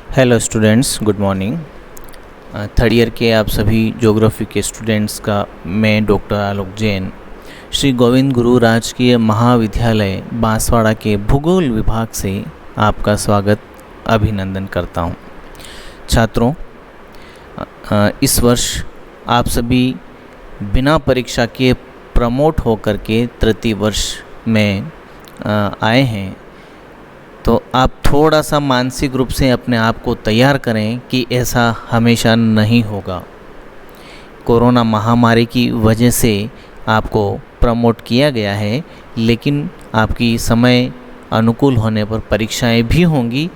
Hello students, good morning. Third year के आप सभी ज्योग्राफी के स्टूडेंट्स का मैं डॉक्टर आलोक जैन श्री गोविंद गुरु राजकीय महाविद्यालय बांसवाड़ा के भूगोल विभाग से आपका स्वागत अभिनंदन करता हूं। छात्रों, इस वर्ष आप सभी बिना परीक्षा के प्रमोट होकर के तृतीय वर्ष में आए हैं, तो आप थोड़ा सा मानसिक रूप से अपने आप को तैयार करें कि ऐसा हमेशा नहीं होगा। कोरोना महामारी की वजह से आपको प्रमोट किया गया है, लेकिन आपकी समय अनुकूल होने पर परीक्षाएं भी होंगी,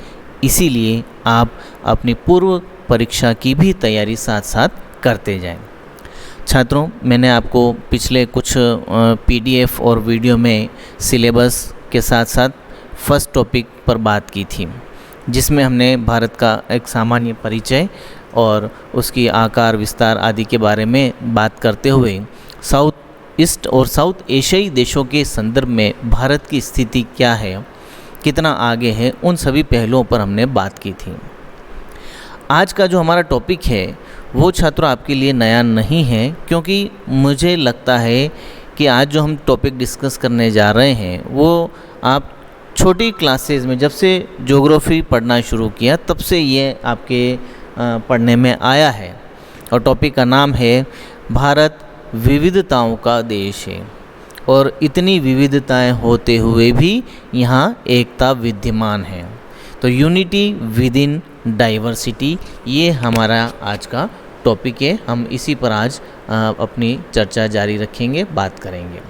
इसीलिए आप अपनी पूर्व परीक्षा की भी तैयारी साथ साथ करते जाएं। छात्रों, मैंने आपको पिछले कुछ पीडीएफ और वीडियो में सिलेबस के साथ साथ फर्स्ट टॉपिक पर बात की थी, जिसमें हमने भारत का एक सामान्य परिचय और उसकी आकार विस्तार आदि के बारे में बात करते हुए साउथ ईस्ट और साउथ एशियाई देशों के संदर्भ में भारत की स्थिति क्या है, कितना आगे है, उन सभी पहलुओं पर हमने बात की थी। आज का जो हमारा टॉपिक है वो छात्रों आपके लिए नया नहीं है, क्योंकि मुझे लगता है कि आज जो हम टॉपिक डिस्कस करने जा रहे हैं वो आप छोटी क्लासेस में जब से ज्योग्राफी पढ़ना शुरू किया तब से ये आपके पढ़ने में आया है। और टॉपिक का नाम है भारत विविधताओं का देश है, और इतनी विविधताएं होते हुए भी यहाँ एकता विद्यमान है। तो यूनिटी विद इन डाइवर्सिटी, ये हमारा आज का टॉपिक है। हम इसी पर आज अपनी चर्चा जारी रखेंगे, बात करेंगे।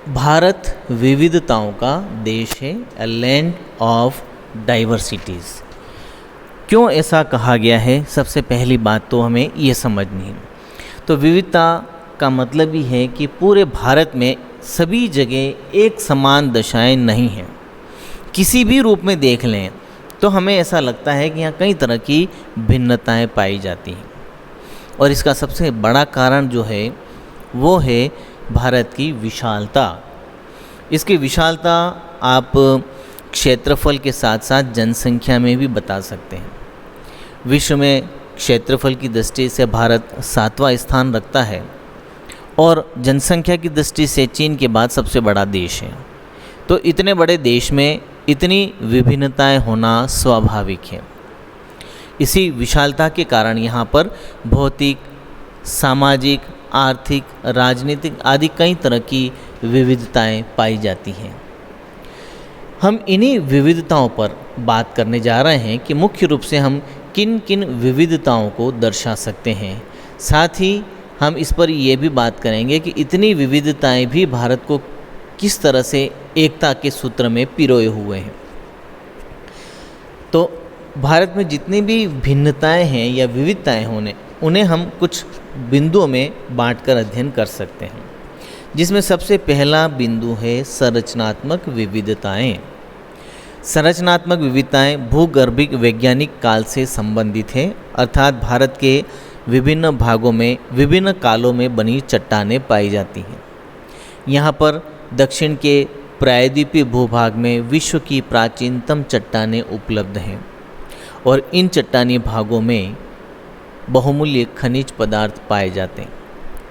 भारत विविधताओं का देश है, ए लैंड ऑफ डाइवर्सिटीज़। क्यों ऐसा कहा गया है, सबसे पहली बात तो हमें ये समझनी है। तो विविधता का मतलब ही है कि पूरे भारत में सभी जगह एक समान दशाएं नहीं हैं। किसी भी रूप में देख लें तो हमें ऐसा लगता है कि यहाँ कई तरह की भिन्नताएं पाई जाती हैं, और इसका सबसे बड़ा कारण जो है वो है भारत की विशालता। इसकी विशालता आप क्षेत्रफल के साथ साथ जनसंख्या में भी बता सकते हैं। विश्व में क्षेत्रफल की दृष्टि से भारत 7वां स्थान रखता है, और जनसंख्या की दृष्टि से चीन के बाद सबसे बड़ा देश है। तो इतने बड़े देश में इतनी विभिन्नताएं होना स्वाभाविक है। इसी विशालता के कारण यहाँ पर भौतिक, सामाजिक, आर्थिक, राजनीतिक आदि कई तरह की विविधताएं पाई जाती हैं। हम इन्हीं विविधताओं पर बात करने जा रहे हैं कि मुख्य रूप से हम किन किन विविधताओं को दर्शा सकते हैं। साथ ही हम इस पर यह भी बात करेंगे कि इतनी विविधताएं भी भारत को किस तरह से एकता के सूत्र में पिरोए हुए हैं। तो भारत में जितनी भी भिन्नताएं हैं या विविधताएं होने, उन्हें हम कुछ बिंदुओं में बांटकर अध्ययन कर सकते हैं, जिसमें सबसे पहला बिंदु है संरचनात्मक विविधताएं। संरचनात्मक विविधताएं भूगर्भिक वैज्ञानिक काल से संबंधित हैं, अर्थात भारत के विभिन्न भागों में विभिन्न कालों में बनी चट्टानें पाई जाती हैं। यहाँ पर दक्षिण के प्रायद्वीपीय भूभाग में विश्व की प्राचीनतम चट्टानें उपलब्ध हैं, और इन चट्टानी भागों में बहुमूल्य खनिज पदार्थ पाए जाते हैं।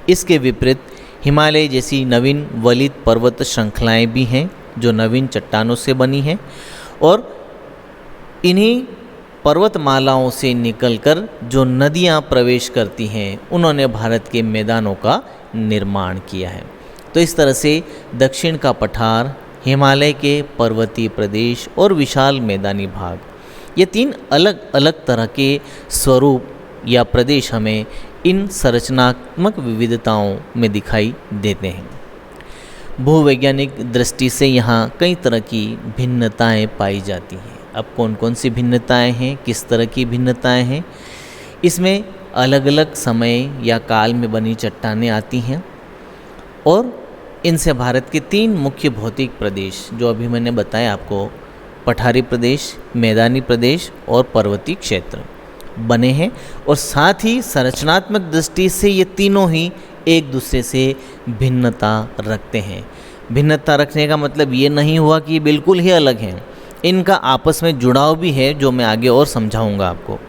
इसके विपरीत हिमालय जैसी नवीन वलित पर्वत श्रृंखलाएं भी हैं, जो नवीन चट्टानों से बनी हैं, और इन्हीं पर्वतमालाओं से निकलकर जो नदियां प्रवेश करती हैं, उन्होंने भारत के मैदानों का निर्माण किया है। तो इस तरह से दक्षिण का पठार, हिमालय के पर्वतीय प्रदेश और विशाल मैदानी भाग, ये तीन अलग अलग तरह के स्वरूप या प्रदेश हमें इन संरचनात्मक विविधताओं में दिखाई देते हैं। भूवैज्ञानिक दृष्टि से यहाँ कई तरह की भिन्नताएं पाई जाती हैं। अब कौन कौन सी भिन्नताएं हैं, किस तरह की भिन्नताएं हैं, इसमें अलग अलग समय या काल में बनी चट्टानें आती हैं, और इनसे भारत के 3 मुख्य भौतिक प्रदेश जो अभी मैंने बताया आपको, पठारी प्रदेश, मैदानी प्रदेश और पर्वतीय क्षेत्र बने हैं। और साथ ही संरचनात्मक दृष्टि से ये तीनों ही एक दूसरे से भिन्नता रखते हैं। भिन्नता रखने का मतलब ये नहीं हुआ कि ये बिल्कुल ही अलग हैं, इनका आपस में जुड़ाव भी है जो मैं आगे और समझाऊंगा आपको।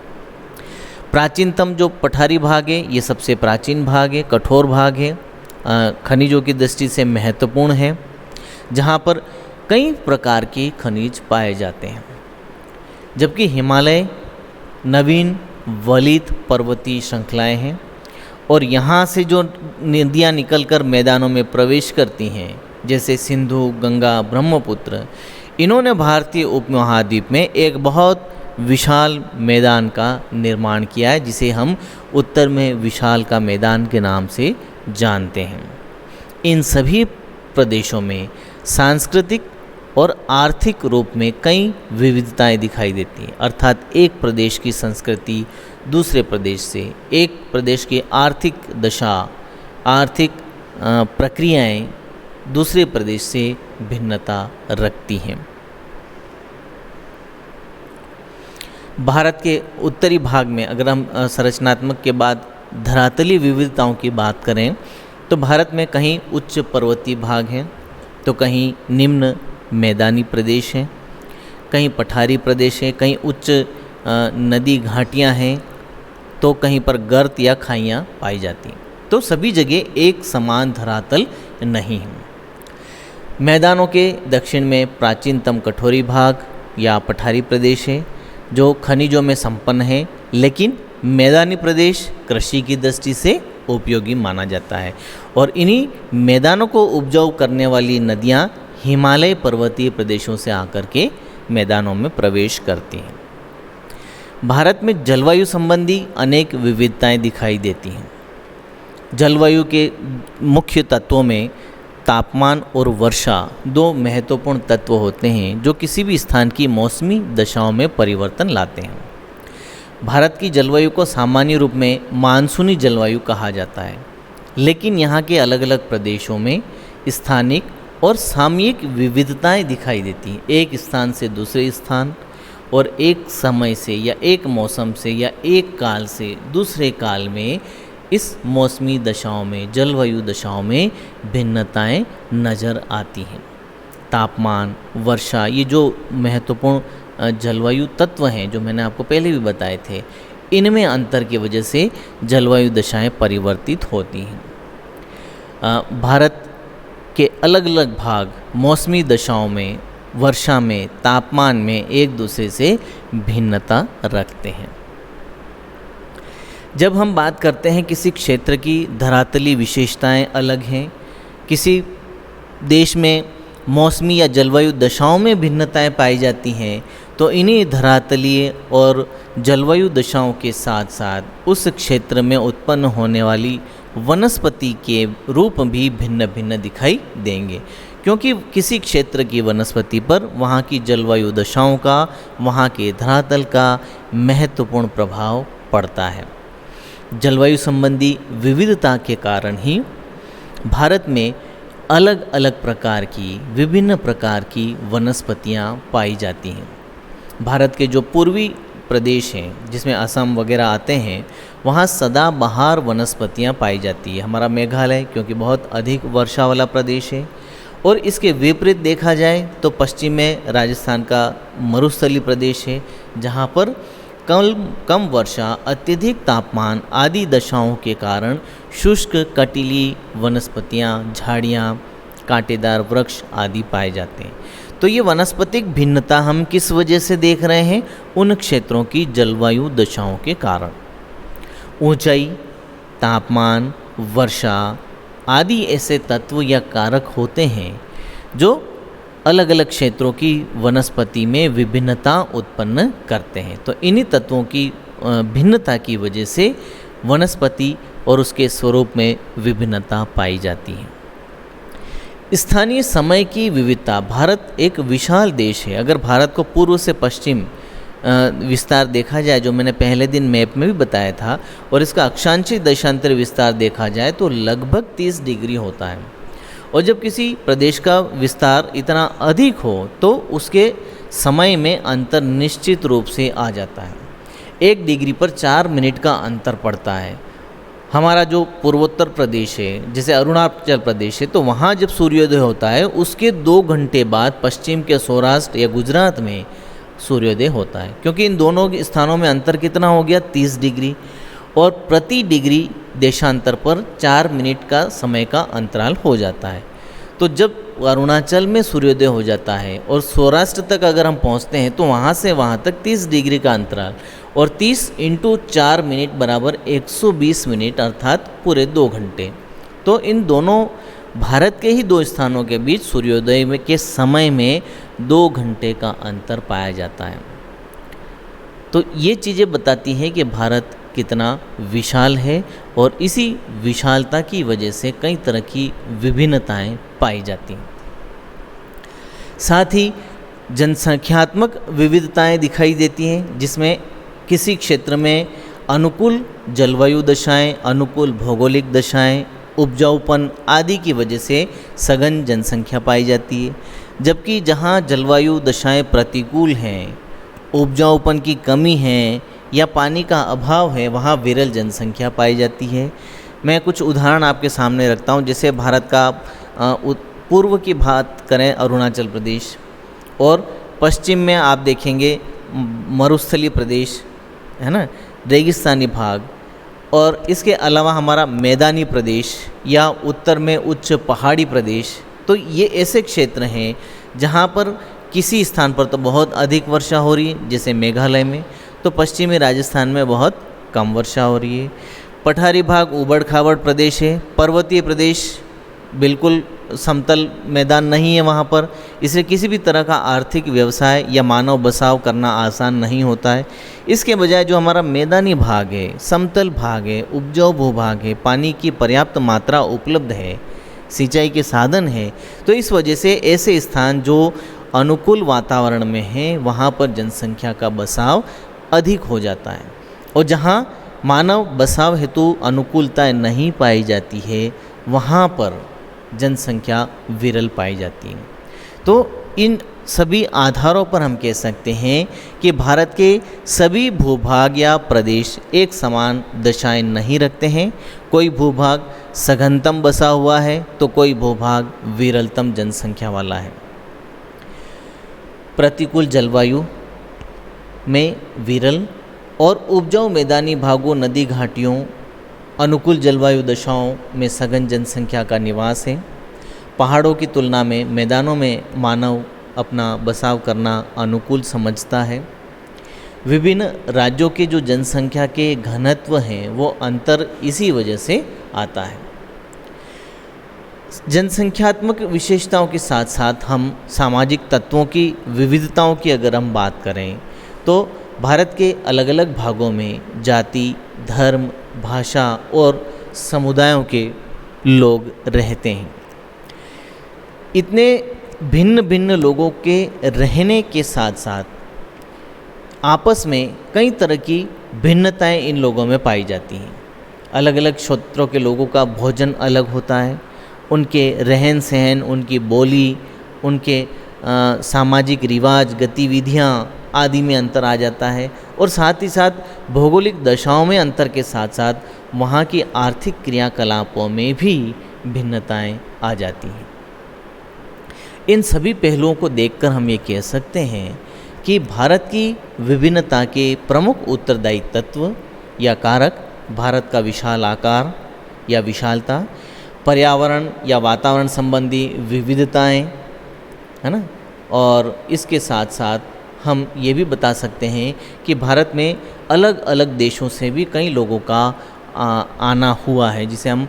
प्राचीनतम जो पठारी भाग है ये सबसे प्राचीन भाग है, कठोर भाग है, खनिजों की दृष्टि से महत्वपूर्ण है, जहाँ पर कई प्रकार के खनिज पाए जाते हैं। जबकि हिमालय नवीन वलित पर्वतीय श्रृंखलाएं हैं और यहाँ से जो नदियाँ निकलकर मैदानों में प्रवेश करती हैं जैसे सिंधु, गंगा, ब्रह्मपुत्र, इन्होंने भारतीय उपमहाद्वीप में एक बहुत विशाल मैदान का निर्माण किया है जिसे हम उत्तर में विशाल का मैदान के नाम से जानते हैं। इन सभी प्रदेशों में सांस्कृतिक और आर्थिक रूप में कई विविधताएं दिखाई देती हैं, अर्थात एक प्रदेश की संस्कृति दूसरे प्रदेश से, एक प्रदेश की आर्थिक दशा, आर्थिक प्रक्रियाएं दूसरे प्रदेश से भिन्नता रखती हैं। भारत के उत्तरी भाग में अगर हम संरचनात्मक के बाद धरातलीय विविधताओं की बात करें तो भारत में कहीं उच्च पर्वतीय भाग हैं तो कहीं निम्न मैदानी प्रदेश हैं, कहीं पठारी प्रदेश हैं, कहीं उच्च नदी घाटियां हैं तो कहीं पर गर्त या खाइयाँ पाई जाती हैं। तो सभी जगह एक समान धरातल नहीं है। मैदानों के दक्षिण में प्राचीनतम कठोरी भाग या पठारी प्रदेश है जो खनिजों में संपन्न है, लेकिन मैदानी प्रदेश कृषि की दृष्टि से उपयोगी माना जाता है और इन्हीं मैदानों को उपजाऊ करने वाली नदियाँ हिमालय पर्वतीय प्रदेशों से आकर के मैदानों में प्रवेश करती हैं। भारत में जलवायु संबंधी अनेक विविधताएं दिखाई देती हैं। जलवायु के मुख्य तत्वों में तापमान और वर्षा दो महत्वपूर्ण तत्व होते हैं जो किसी भी स्थान की मौसमी दशाओं में परिवर्तन लाते हैं। भारत की जलवायु को सामान्य रूप में मानसूनी जलवायु कहा जाता है, लेकिन यहाँ के अलग अलग प्रदेशों में स्थानिक और सामयिक विविधताएं दिखाई देती हैं। एक स्थान से दूसरे स्थान और एक समय से या एक मौसम से या एक काल से दूसरे काल में इस मौसमी दशाओं में, जलवायु दशाओं में भिन्नताएं नज़र आती हैं। तापमान, वर्षा, ये जो महत्वपूर्ण जलवायु तत्व हैं जो मैंने आपको पहले भी बताए थे, इनमें अंतर की वजह से जलवायु दशाएं परिवर्तित होती हैं। भारत के अलग अलग भाग मौसमी दशाओं में, वर्षा में, तापमान में एक दूसरे से भिन्नता रखते हैं। जब हम बात करते हैं किसी क्षेत्र की धरातलीय विशेषताएं अलग हैं, किसी देश में मौसमी या जलवायु दशाओं में भिन्नताएं पाई जाती हैं, तो इन्हीं धरातलीय और जलवायु दशाओं के साथ साथ उस क्षेत्र में उत्पन्न होने वाली वनस्पति के रूप भी भिन्न भिन्न दिखाई देंगे, क्योंकि किसी क्षेत्र की वनस्पति पर वहाँ की जलवायु दशाओं का, वहाँ के धरातल का महत्वपूर्ण प्रभाव पड़ता है। जलवायु संबंधी विविधता के कारण ही भारत में अलग अलग प्रकार की, विभिन्न प्रकार की वनस्पतियाँ पाई जाती हैं। भारत के जो पूर्वी प्रदेश हैं जिसमें असम वगैरह आते हैं, वहाँ सदाबहार वनस्पतियाँ पाई जाती है। हमारा मेघालय क्योंकि बहुत अधिक वर्षा वाला प्रदेश है, और इसके विपरीत देखा जाए तो पश्चिम में राजस्थान का मरुस्थलीय प्रदेश है जहाँ पर कम वर्षा, अत्यधिक तापमान आदि दशाओं के कारण शुष्क कटीली वनस्पतियाँ, झाड़ियाँ, कांटेदार वृक्ष आदि पाए जाते हैं। तो ये वनस्पतिक भिन्नता हम किस वजह से देख रहे हैं? उन क्षेत्रों की जलवायु दशाओं के कारण। ऊंचाई, तापमान, वर्षा आदि ऐसे तत्व या कारक होते हैं जो अलग अलग क्षेत्रों की वनस्पति में विभिन्नता उत्पन्न करते हैं। तो इन्हीं तत्वों की भिन्नता की वजह से वनस्पति और उसके स्वरूप में विभिन्नता पाई जाती है। स्थानीय समय की विविधता। भारत एक विशाल देश है। अगर भारत को पूर्व से पश्चिम विस्तार देखा जाए, जो मैंने पहले दिन मैप में भी बताया था, और इसका अक्षांशीय देशांतर विस्तार देखा जाए तो लगभग 30 डिग्री होता है। और जब किसी प्रदेश का विस्तार इतना अधिक हो तो उसके समय में अंतर निश्चित रूप से आ जाता है। 1 डिग्री पर 4 मिनट का अंतर पड़ता है। हमारा जो पूर्वोत्तर प्रदेश है, जैसे अरुणाचल प्रदेश है, तो वहाँ जब सूर्योदय होता है उसके 2 घंटे बाद पश्चिम के सौराष्ट्र या गुजरात में सूर्योदय होता है, क्योंकि इन दोनों स्थानों में अंतर कितना हो गया, 30 डिग्री, और प्रति डिग्री देशांतर पर 4 मिनट का समय का अंतराल हो जाता है। तो जब अरुणाचल में सूर्योदय हो जाता है और सौराष्ट्र तक अगर हम पहुंचते हैं तो वहाँ से वहाँ तक 30 डिग्री का अंतराल, और 30 × 4 मिनट बराबर 120 मिनट, अर्थात पूरे 2 घंटे। तो इन दोनों भारत के ही 2 स्थानों के बीच सूर्योदय के समय में 2 घंटे का अंतर पाया जाता है। तो ये चीज़ें बताती हैं कि भारत कितना विशाल है, और इसी विशालता की वजह से कई तरह की विभिन्नताएं पाई जाती हैं। साथ ही जनसंख्यात्मक विविधताएं दिखाई देती हैं, जिसमें किसी क्षेत्र में अनुकूल जलवायु दशाएं, अनुकूल भौगोलिक दशाएं, उपजाऊपन आदि की वजह से सघन जनसंख्या पाई जाती है, जबकि जहां जलवायु दशाएं प्रतिकूल हैं, उपजाऊपन की कमी है या पानी का अभाव है, वहाँ विरल जनसंख्या पाई जाती है। मैं कुछ उदाहरण आपके सामने रखता हूँ। जैसे भारत का पूर्व की बात करें अरुणाचल प्रदेश, और पश्चिम में आप देखेंगे मरुस्थलीय प्रदेश है ना, रेगिस्तानी भाग, और इसके अलावा हमारा मैदानी प्रदेश या उत्तर में उच्च पहाड़ी प्रदेश। तो ये ऐसे क्षेत्र हैं जहाँ पर किसी स्थान पर तो बहुत अधिक वर्षा हो रही है, जैसे मेघालय में, तो पश्चिमी राजस्थान में बहुत कम वर्षा हो रही है। पठारी भाग उबड़ खाबड़ प्रदेश है, पर्वतीय प्रदेश बिल्कुल समतल मैदान नहीं है वहाँ पर, इसलिए किसी भी तरह का आर्थिक व्यवसाय या मानव बसाव करना आसान नहीं होता है। इसके बजाय जो हमारा मैदानी भाग है, समतल भाग है, उपजाऊ भूभाग है, पानी की पर्याप्त मात्रा उपलब्ध है, सिंचाई के साधन है, तो इस वजह से ऐसे स्थान जो अनुकूल वातावरण में हैं वहाँ पर जनसंख्या का बसाव अधिक हो जाता है, और जहाँ मानव बसाव हेतु अनुकूलताएं नहीं पाई जाती है वहाँ पर जनसंख्या विरल पाई जाती है। तो इन सभी आधारों पर हम कह सकते हैं कि भारत के सभी भूभाग या प्रदेश एक समान दशाएं नहीं रखते हैं। कोई भूभाग सघनतम बसा हुआ है तो कोई भूभाग विरलतम जनसंख्या वाला है। प्रतिकूल जलवायु में विरल और उपजाऊ मैदानी भागों, नदी घाटियों, अनुकूल जलवायु दशाओं में सघन जनसंख्या का निवास है। पहाड़ों की तुलना में मैदानों में मानव अपना बसाव करना अनुकूल समझता है। विभिन्न राज्यों के जो जनसंख्या के घनत्व हैं वो अंतर इसी वजह से आता है। जनसंख्यात्मक विशेषताओं के साथ साथ हम सामाजिक तत्वों की विविधताओं की अगर हम बात करें तो भारत के अलग अलग भागों में जाति, धर्म, भाषा और समुदायों के लोग रहते हैं। इतने भिन्न भिन्न लोगों के रहने के साथ साथ आपस में कई तरह की भिन्नताएं इन लोगों में पाई जाती हैं। अलग अलग क्षेत्रों के लोगों का भोजन अलग होता है, उनके रहन सहन, उनकी बोली, उनके सामाजिक रिवाज, गतिविधियाँ आदि में अंतर आ जाता है, और साथ ही साथ भौगोलिक दशाओं में अंतर के साथ साथ वहाँ की आर्थिक क्रियाकलापों में भी भिन्नताएं आ जाती हैं। इन सभी पहलुओं को देखकर हम ये कह सकते हैं कि भारत की विभिन्नता के प्रमुख उत्तरदायी तत्व या कारक भारत का विशाल आकार या विशालता, पर्यावरण या वातावरण संबंधी विविधताएं, है ना, और इसके साथ साथ हम ये भी बता सकते हैं कि भारत में अलग अलग देशों से भी कई लोगों का आना हुआ है, जिसे हम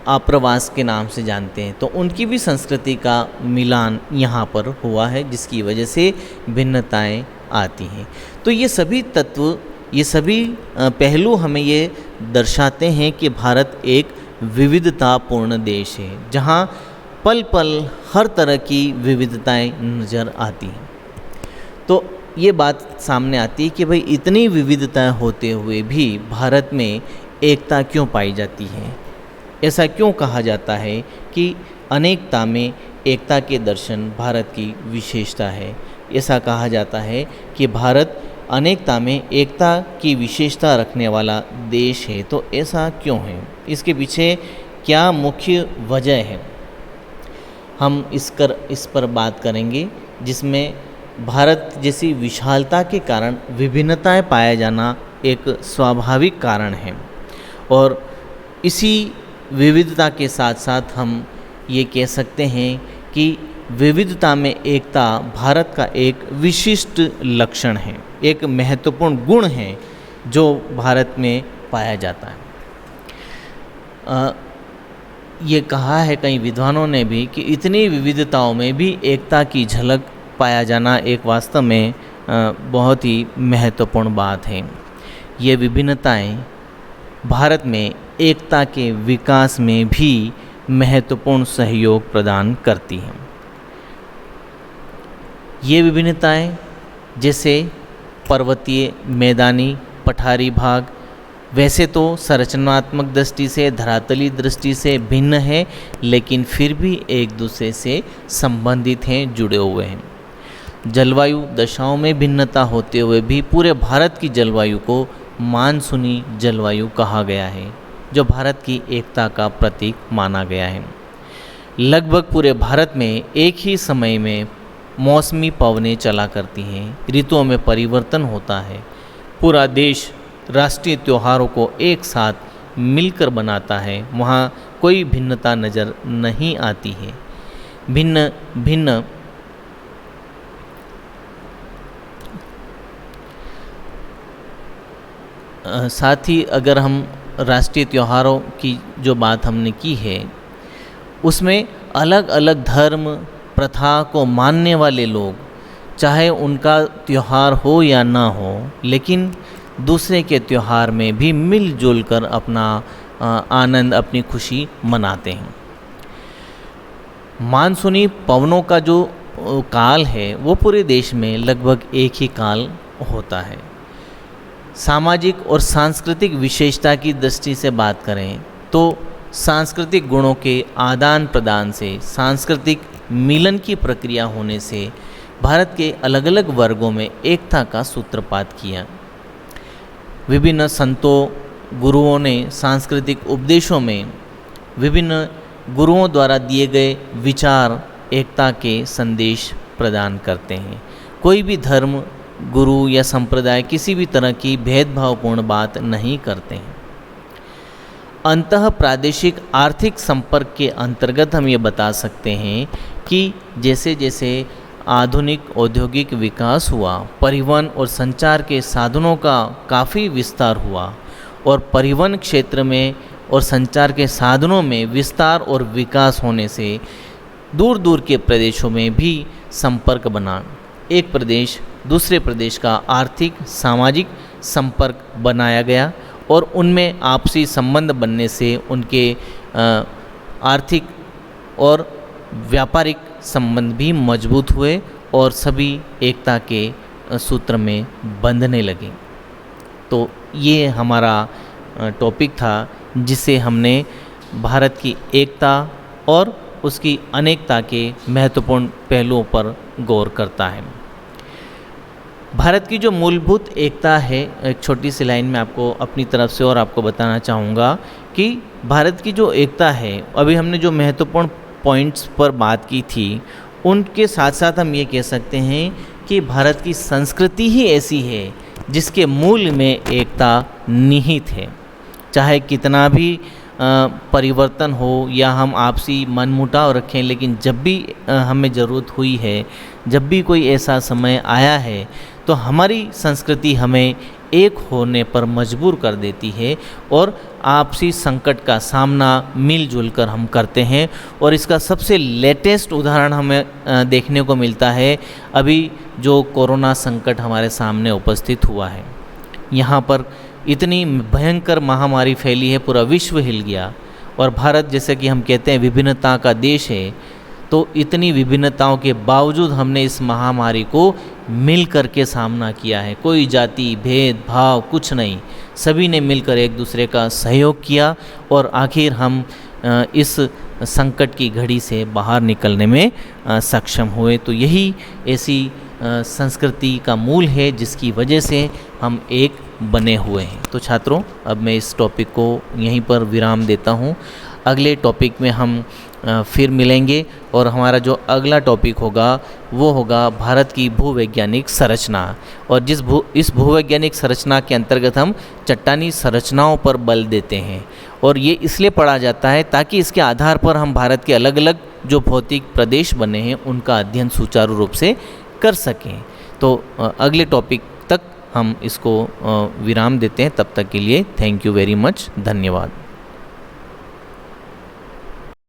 आप्रवास के नाम से जानते हैं। तो उनकी भी संस्कृति का मिलान यहाँ पर हुआ है, जिसकी वजह से भिन्नताएं आती हैं। तो ये सभी तत्व, ये सभी पहलू हमें ये दर्शाते हैं कि भारत एक विविधतापूर्ण देश है, जहाँ पल पल हर तरह की विविधताएं नज़र आती हैं। तो ये बात सामने आती है कि भाई इतनी विविधताएं होते हुए भी भारत में एकता क्यों पाई जाती है। ऐसा क्यों कहा जाता है कि अनेकता में एकता के दर्शन भारत की विशेषता है। ऐसा कहा जाता है कि भारत अनेकता में एकता की विशेषता रखने वाला देश है। तो ऐसा क्यों है? इसके पीछे क्या मुख्य वजह है? हम इस पर बात करेंगे, जिसमें भारत जैसी विशालता के कारण विभिन्नताएं पाया जाना एक स्वाभाविक कारण है, और इसी विविधता के साथ साथ हम ये कह सकते हैं कि विविधता में एकता भारत का एक विशिष्ट लक्षण है, एक महत्वपूर्ण गुण है जो भारत में पाया जाता है। ये कहा है कई विद्वानों ने भी कि इतनी विविधताओं में भी एकता की झलक पाया जाना एक वास्तव में बहुत ही महत्वपूर्ण बात है। ये विभिन्नताएं भारत में एकता के विकास में भी महत्वपूर्ण सहयोग प्रदान करती हैं। ये विभिन्नताएं जैसे पर्वतीय, मैदानी, पठारी भाग वैसे तो संरचनात्मक दृष्टि से, धरातली दृष्टि से भिन्न है, लेकिन फिर भी एक दूसरे से संबंधित हैं, जुड़े हुए हैं। जलवायु दशाओं में भिन्नता होते हुए भी पूरे भारत की जलवायु को मानसूनी जलवायु कहा गया है, जो भारत की एकता का प्रतीक माना गया है। लगभग पूरे भारत में एक ही समय में मौसमी पवनें चला करती हैं, ऋतुओं में परिवर्तन होता है। पूरा देश राष्ट्रीय त्योहारों को एक साथ मिलकर बनाता है, वहाँ कोई भिन्नता नज़र नहीं आती है। भिन्न भिन्न साथ ही अगर हम राष्ट्रीय त्योहारों की जो बात हमने की है, उसमें अलग अलग धर्म प्रथा को मानने वाले लोग, चाहे उनका त्यौहार हो या ना हो, लेकिन दूसरे के त्यौहार में भी मिलजुल कर अपना आनंद, अपनी खुशी मनाते हैं। मानसूनी पवनों का जो काल है वो पूरे देश में लगभग एक ही काल होता है। सामाजिक और सांस्कृतिक विशेषता की दृष्टि से बात करें तो सांस्कृतिक गुणों के आदान प्रदान से, सांस्कृतिक मिलन की प्रक्रिया होने से भारत के अलग अलग वर्गों में एकता का सूत्रपात किया। विभिन्न संतों, गुरुओं ने सांस्कृतिक उपदेशों में विभिन्न गुरुओं द्वारा दिए गए विचार एकता के संदेश प्रदान करते हैं। कोई भी धर्म, गुरु या संप्रदाय किसी भी तरह की भेदभावपूर्ण बात नहीं करते हैं। अंतः प्रादेशिक आर्थिक संपर्क के अंतर्गत हम ये बता सकते हैं कि जैसे जैसे आधुनिक औद्योगिक विकास हुआ, परिवहन और संचार के साधनों का काफ़ी विस्तार हुआ, और परिवहन क्षेत्र में और संचार के साधनों में विस्तार और विकास होने से दूर दूर के प्रदेशों में भी संपर्क बना। एक प्रदेश दूसरे प्रदेश का आर्थिक सामाजिक संपर्क बनाया गया, और उनमें आपसी संबंध बनने से उनके आर्थिक और व्यापारिक संबंध भी मजबूत हुए और सभी एकता के सूत्र में बंधने लगे। तो ये हमारा टॉपिक था जिसे हमने भारत की एकता और उसकी अनेकता के महत्वपूर्ण पहलुओं पर गौर करता है। भारत की जो मूलभूत एकता है, एक छोटी सी लाइन में आपको अपनी तरफ से और आपको बताना चाहूँगा कि भारत की जो एकता है, अभी हमने जो महत्वपूर्ण पॉइंट्स पर बात की थी, उनके साथ साथ हम ये कह सकते हैं कि भारत की संस्कृति ही ऐसी है जिसके मूल में एकता निहित है। चाहे कितना भी परिवर्तन हो या हम आपसी मनमुटाव रखें, लेकिन जब भी हमें ज़रूरत हुई है, जब भी कोई ऐसा समय आया है, तो हमारी संस्कृति हमें एक होने पर मजबूर कर देती है और आपसी संकट का सामना मिलजुल कर हम करते हैं। और इसका सबसे लेटेस्ट उदाहरण हमें देखने को मिलता है अभी जो कोरोना संकट हमारे सामने उपस्थित हुआ है। यहाँ पर इतनी भयंकर महामारी फैली है, पूरा विश्व हिल गया, और भारत जैसे कि हम कहते हैं विभिन्नता का देश है, तो इतनी विभिन्नताओं के बावजूद हमने इस महामारी को मिल कर के सामना किया है। कोई जाति भेदभाव कुछ नहीं, सभी ने मिलकर एक दूसरे का सहयोग किया और आखिर हम इस संकट की घड़ी से बाहर निकलने में सक्षम हुए। तो यही ऐसी संस्कृति का मूल है, जिसकी वजह से हम एक बने हुए हैं। तो छात्रों, अब मैं इस टॉपिक को यहीं पर विराम देता हूँ। अगले टॉपिक में हम फिर मिलेंगे और हमारा जो अगला टॉपिक होगा वो होगा भारत की भूवैज्ञानिक संरचना। और इस भूवैज्ञानिक संरचना के अंतर्गत हम चट्टानी संरचनाओं पर बल देते हैं, और ये इसलिए पढ़ा जाता है ताकि इसके आधार पर हम भारत के अलग अलग जो भौतिक प्रदेश बने हैं उनका अध्ययन सुचारू रूप से कर सकें। तो अगले टॉपिक तक हम इसको विराम देते हैं। तब तक के लिए थैंक यू वेरी मच, धन्यवाद।